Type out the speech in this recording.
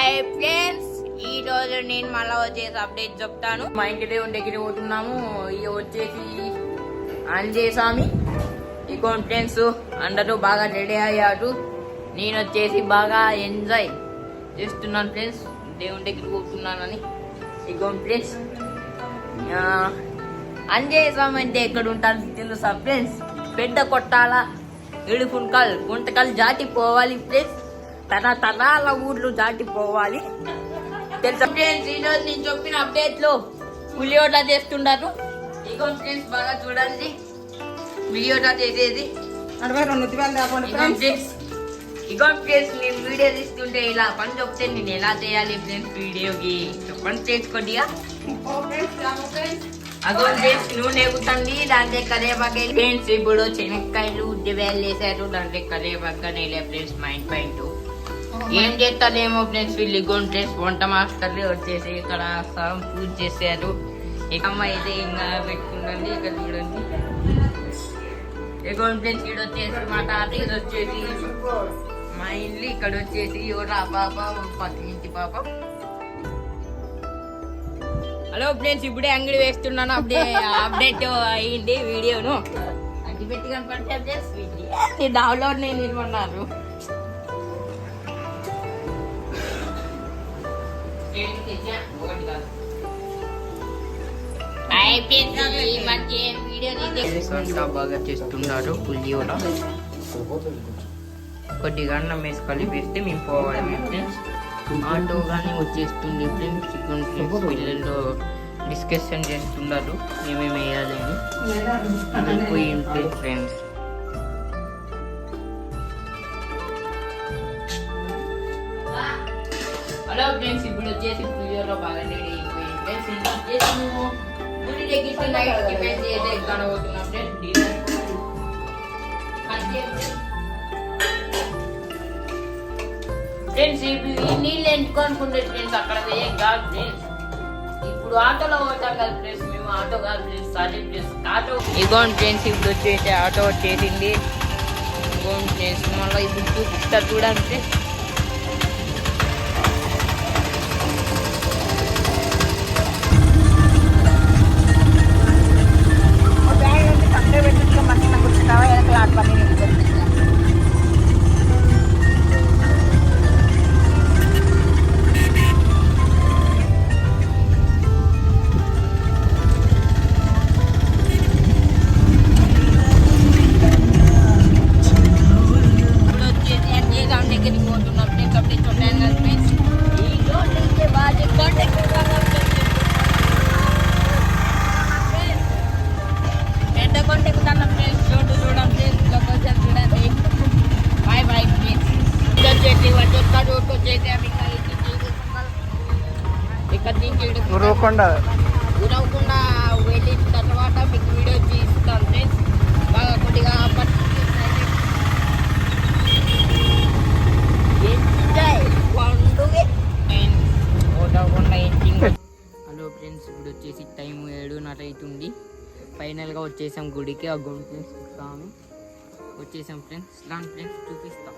Hi friends, ఈ రోజు నేను మళ్ళీ వచ్చేసి అప్డేట్ చెప్తాను. మా ఇంటి దేవుని దగ్గర పోతున్నాము. ఇక వచ్చేసి ఆంజనేయ స్వామి ఇక ఫ్రెండ్స్ అందరూ బాగా రెడీ అయ్యారు. నేను వచ్చేసి బాగా ఎంజాయ్ చేస్తున్నాను ఫ్రెండ్స్, దేవుని దగ్గర పోతున్నానని. ఇక ఫ్రెండ్స్ ఆంజనేయ స్వామి అంటే ఎక్కడ ఉంటారు తెలుసా ఫ్రెండ్స్? పెద్ద కొట్టాల ఇడుపుంకల్ గుంటకల్ దాటిపోవాలి ఫ్రెండ్స్, తరాల ఊర్లు దాటిపోవాలి తెలుసా ఫ్రెండ్స్. ఈరోజు నేను చెప్పిన అప్డేట్ లో పులిహోర చేస్తున్నారు. ఇగో ఫ్రెండ్స్ బాగా చూడండి పులిహోర చేసేది. ఇగో ఫ్రెండ్స్ నేను వీడియో తీస్తుంటే ఇలా పని చెప్తే నేను ఎలా చేయాలి ఫ్రెండ్స్ వీడియోకి చెప్పండి ఫ్రెండ్స్ కొద్దిగా. అగో ఫ్రెండ్స్ నూనె ఎగుతుంది, దాంట్లో కరివేపాకు ఫ్రెండ్స్. ఇప్పుడు శనక్కాయలు ఉద్దివేలు వేసారు, దాంట్లో కరివేపాకు నెలే ఫ్రెండ్స్. మైండ్ పాయింట్ ఏం చేస్తారేమో ఫ్రెండ్స్ వీళ్ళు. ఇగోండి ఫ్రెండ్స్ వంట మాస్టర్లు వచ్చేసి ఇక్కడ పూజ చేశారు. ఇక అమ్మ అయితే ఇంకా పెట్టుకుంటుంది. ఇక్కడ చూడండి ఇగోండి ఫ్రెండ్స్ ఇక్కడ వచ్చేసి మా తాత, ఇది వచ్చేసి మా ఇల్లు. ఇక్కడ వచ్చేసి ఎవరు ఆ పాప పక్కనింటి పాప. హలో ఫ్రెండ్స్, ఇప్పుడే అంగడి వేస్తున్నాను. అప్డేట్ అయ్యింది వీడియోను. అగ్గి పెట్టి కనపడితే ఫ్రెండ్స్ డౌన్లోడ్ నేను ఇవ్వన్నారు. బాగా చేస్తున్నారు పులిహోర. కొద్దిగా అన్నం వేసి కలిపేస్తే మేము పోవాలి ఫ్రెండ్స్. ఆటో కానీ వచ్చేస్తుంది ఫ్రెండ్స్. పిల్లలు డిస్కషన్ చేస్తున్నారు ఏమేమి వేయాలని. పోయింది ఫ్రెండ్స్. హలో ఫ్రెండ్స్, ఇప్పుడు వచ్చేసి పులిహోర బాగా రెడీ అయిపోయింది ఫ్రెండ్స్. ఇది వచ్చేసి మేము గుడి దగ్గరికి నైట్కి ఫ్రెండ్స్ అయితే కనబోతున్నాం ఫ్రెండ్స్. ఫ్రెండ్స్ ఇప్పుడు ఈ నీళ్ళు ఎందుకు అనుకుంటే ఫ్రెండ్స్ అక్కడ వేయం కాదు ఫ్రెండ్స్. ఇప్పుడు ఆటోలో పోతాం కదా ఫ్రెండ్స్, మేము ఆటో కాదు ఫ్రెండ్స్, సారీ ఫ్రెండ్స్ ఆటో. ఇగోండి ఫ్రెండ్స్ ఇప్పుడు వచ్చేసి ఆటో వచ్చేసింది. ఇగోండి ఫ్రెండ్స్ మళ్ళీ ఇప్పుడు చూపిస్తా చూడండి ఫ్రెండ్స్. ఉరవకుండా వెళ్ళిన తర్వాత మీకు వీడియో తీస్తాను ఫ్రెండ్స్. బాగా కొద్దిగా హలో ఫ్రెండ్స్, ఇప్పుడు వచ్చేసి టైం 7:30 అవుతుంది. ఫైనల్గా వచ్చేసాం గుడికి. ఆ గుడి ఫ్రెండ్స్ వచ్చేసాం ఫ్రెండ్స్. దాని ఫ్రెండ్స్ చూపిస్తాం.